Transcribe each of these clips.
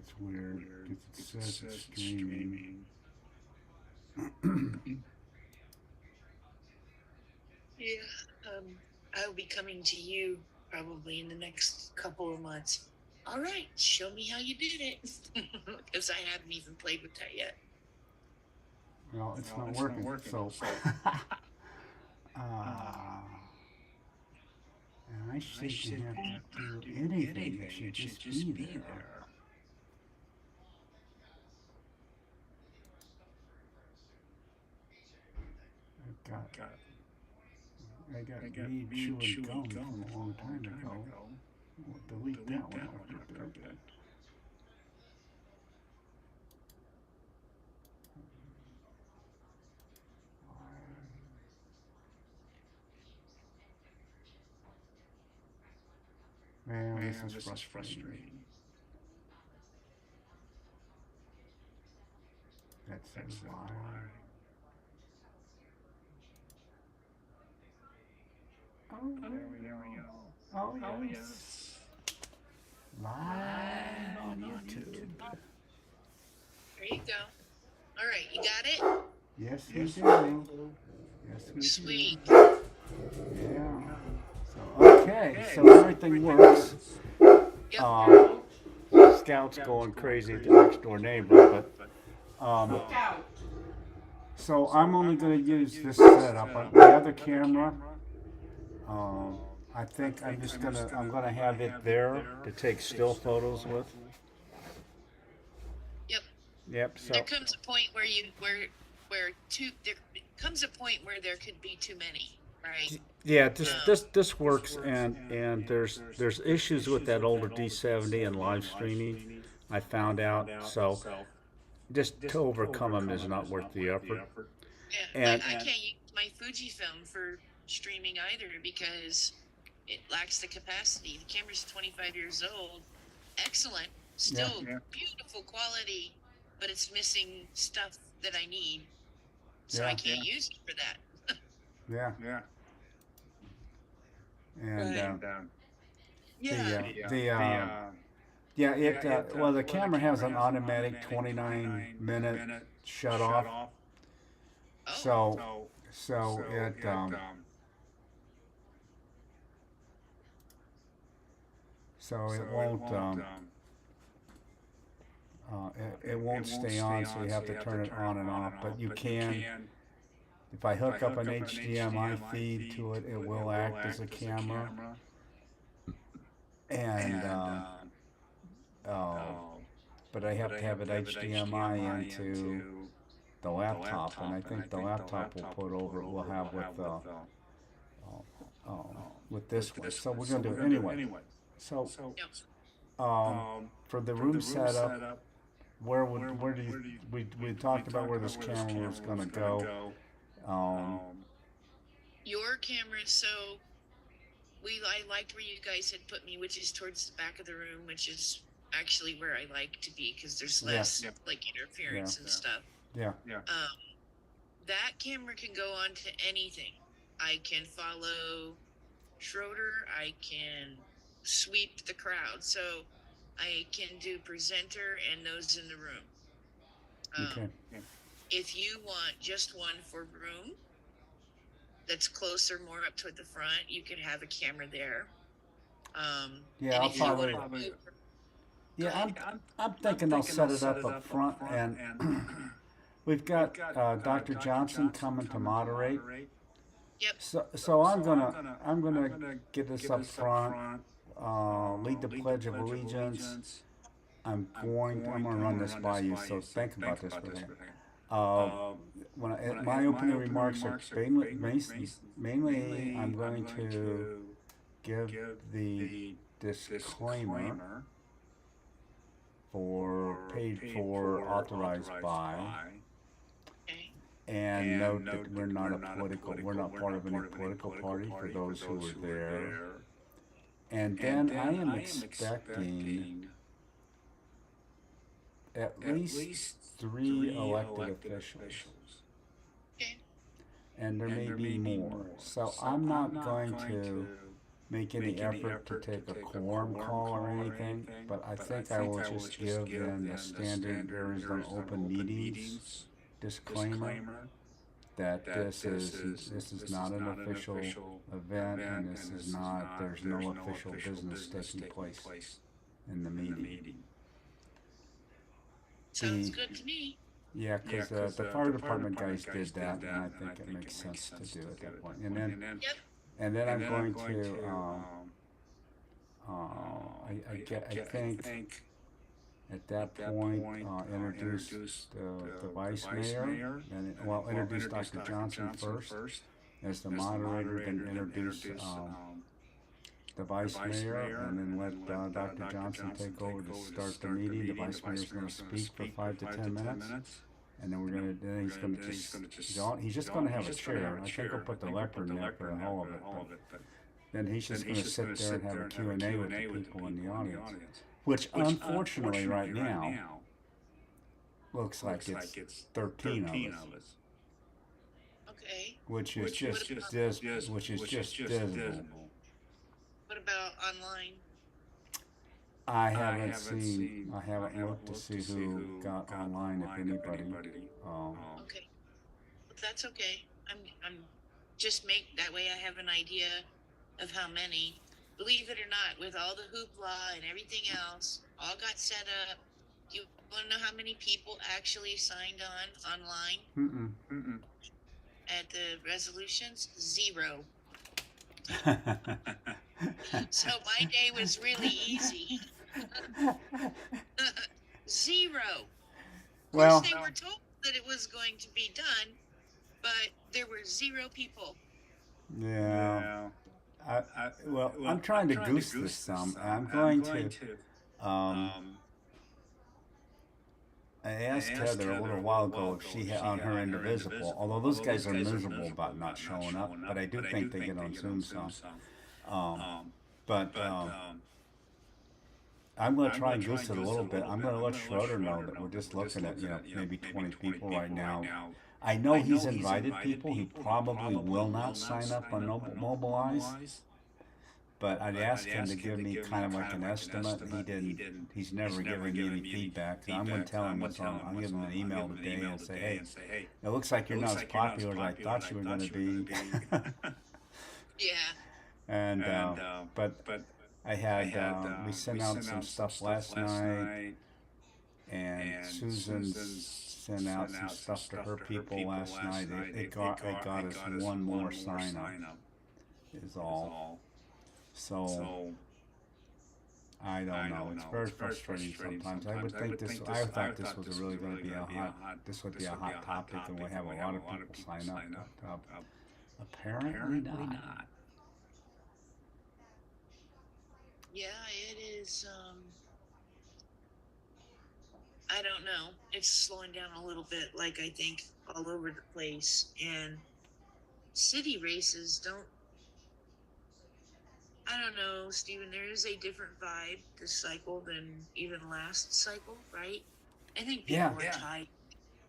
That's weird because it says it's streaming. Yeah. I'll be coming to you probably in the next couple of months. All right, show me how you did it, because I haven't even played with that yet. Well, it's not working. So, uh, and I shouldn't have to do anything. It should just be there. I've got, I got weed chewing gum from a long time ago. We'll delete that one after a bit. Man, this is frustrating. That says live. Oh, there we go. Oh, yes. Live on YouTube. There you go. All right, you got it? Yes, we do. Yes, we Sweet. do. Yeah. So, okay. So everything works. Yep. Scout's going crazy at the next door neighbor, but so I'm only going to use this setup. On the other camera, um, I think I'm gonna have it there to take still photos with. Yep. Yep. There So comes a point there comes a point where there could be too many, right? yeah, this works, and there's issues with that older D70 and live streaming. I found out, so just to overcome them is not worth the effort. Yeah, And I can't use my Fujifilm for streaming either because it lacks the capacity. The camera's 25 years old, excellent, yeah, still beautiful quality, but it's missing stuff that I need, so I yeah, can't use it for that. yeah, and Right. Yeah. the yeah it well, the camera has an automatic 29-minute shut off, Oh. so it won't it won't stay on, so you have to turn it on and off. But you can, if I hook up an HDMI feed to it, it will act as a camera. And uh, but I have to have it HDMI into the laptop, and I think the laptop will put over will have with this one. So we're gonna do it anyway. So Yep. for the room setup, where do you we talked about where this camera was gonna go. Um, Your camera, so I liked where you guys had put me, which is towards the back of the room, which is actually where I like to be because there's Yeah. less like interference and stuff. yeah, That camera can go on to anything. I can follow Schroeder. I can sweep the crowd. So I can do presenter and those in the room. okay, If you want just one for room that's closer, more up toward the front, you could have a camera there. yeah. And I'll if you probably want to, yeah. I'm thinking I'll set it up front, and we've got Dr. Johnson coming to moderate. yep, So I'm gonna get this up front. Lead the Pledge of Allegiance. I'm gonna run this by you. So think about this for a minute. Uh, my opening remarks are mainly I'm going to give the disclaimer for paid for, authorized by, okay, and note that we're not part of any political party for those who were there. And then I am expecting at least 3 elected officials, okay, and there may be more. So I'm not going to make any effort to take a quorum call or anything, but I think I will just give them the standard Arizona open meetings disclaimer that this is not an official event, and this is not, there's no official business taking place in the meeting. Sounds good to me. Yeah, because the fire department guys did that, and I think it makes sense to do at that point. Yep. And then I'm going to, I think at that point, introduce the vice mayor, and well, introduce Dr. Johnson first as the moderator, then introduce the vice mayor, and then let Dr. Johnson take over to start the meeting. The vice mayor is going to speak for 5 to 10 minutes, and then he's just going to have a chair. I think I'll put the lectern there for the whole of it, but then he's just going to sit there and have a Q&A with the people in the audience, which unfortunately right now looks like it's 13 of us. Okay. Which is just dismal. What about online? I haven't looked to see who got online, if anybody. Okay. But that's okay. I'm just make that way I have an idea of how many. Believe it or not, with all the hoopla and everything else, all got set up. You want to know how many people actually signed on online at the resolutions? 0. So my day was really easy. 0. Of course, they were told that it was going to be done, but there were 0 people. Yeah. I'm trying to goose this some. I'm going to. I asked Heather a little while ago if she had on her Indivisible, although those guys are miserable about not showing up, but I do think they get on Zoom some. But I'm going to try and goose it a little bit. I'm going to let Schroeder know that we're just looking at, maybe 20 people right now. I know he's invited people. He probably will not sign up on Mobilize. But I'd asked him to give me kind of like an estimate. He didn't. He's never given me any feedback. And I'm going to tell him I'll give him an email today and say, hey, it looks like you're not as popular as I thought you were going to be. Yeah. And but I had we sent out some stuff last night, and Susan sent out some stuff to her people last night. It got us one more sign up. Is all. So I don't know. It's very frustrating sometimes. I would think this. I thought this was really going to be a hot. This would be a hot topic, and we have a lot of people sign up. But, apparently not. Yeah, it is. I don't know. It's slowing down a little bit, like I think all over the place. And city races don't. I don't know, Stephen. There is a different vibe this cycle than even last cycle, right? I think people are tired.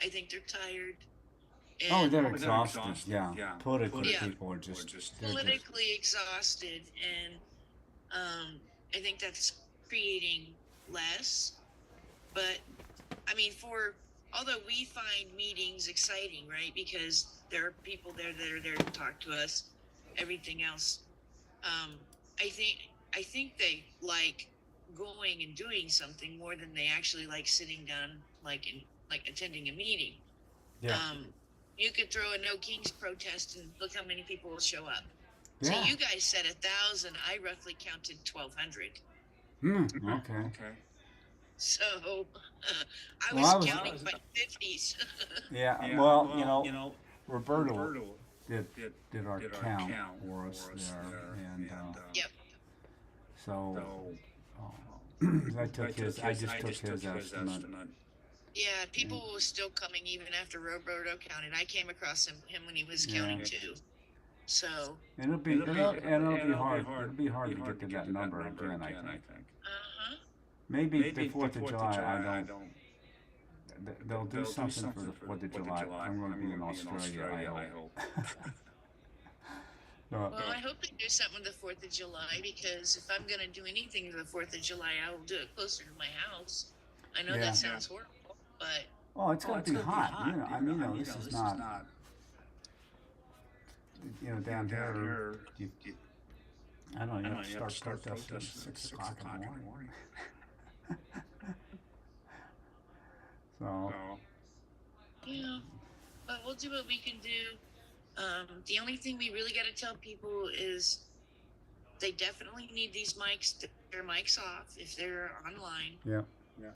I think they're tired. And they're exhausted. Yeah. Politically, people are just politically exhausted, and I think that's creating less. But I mean, although we find meetings exciting, right? Because there are people there that are there to talk to us. Everything else. I think they like going and doing something more than they actually like sitting down, like attending a meeting. Yeah. You could throw a No Kings protest and look how many people will show up. Yeah. So you guys said 1,000. I roughly counted 1,200. Okay. So I was counting by 50s. Yeah. Well, Roberto did our count for us there, and yep. So I just took his estimate. Yeah, people were still coming even after Roberto counted. I came across him when he was counting too. So it'll be hard. It'll be hard to get to that number again, I think. Maybe the 4th of July. They'll do something for the 4th of July. I'm going to be in Australia, I hope. Well, I hope they do something with the 4th of July, because if I'm going to do anything for the 4th of July, I will do it closer to my house. I know Yeah. that sounds horrible, but Oh, it's gonna be hot. I mean, this is not, down here. You, I don't know. You have to start protesting at 6 o'clock in the morning. So, yeah, but we'll do what we can do. The only thing we really got to tell people is they definitely need these mics, their mics off if they're online. yeah.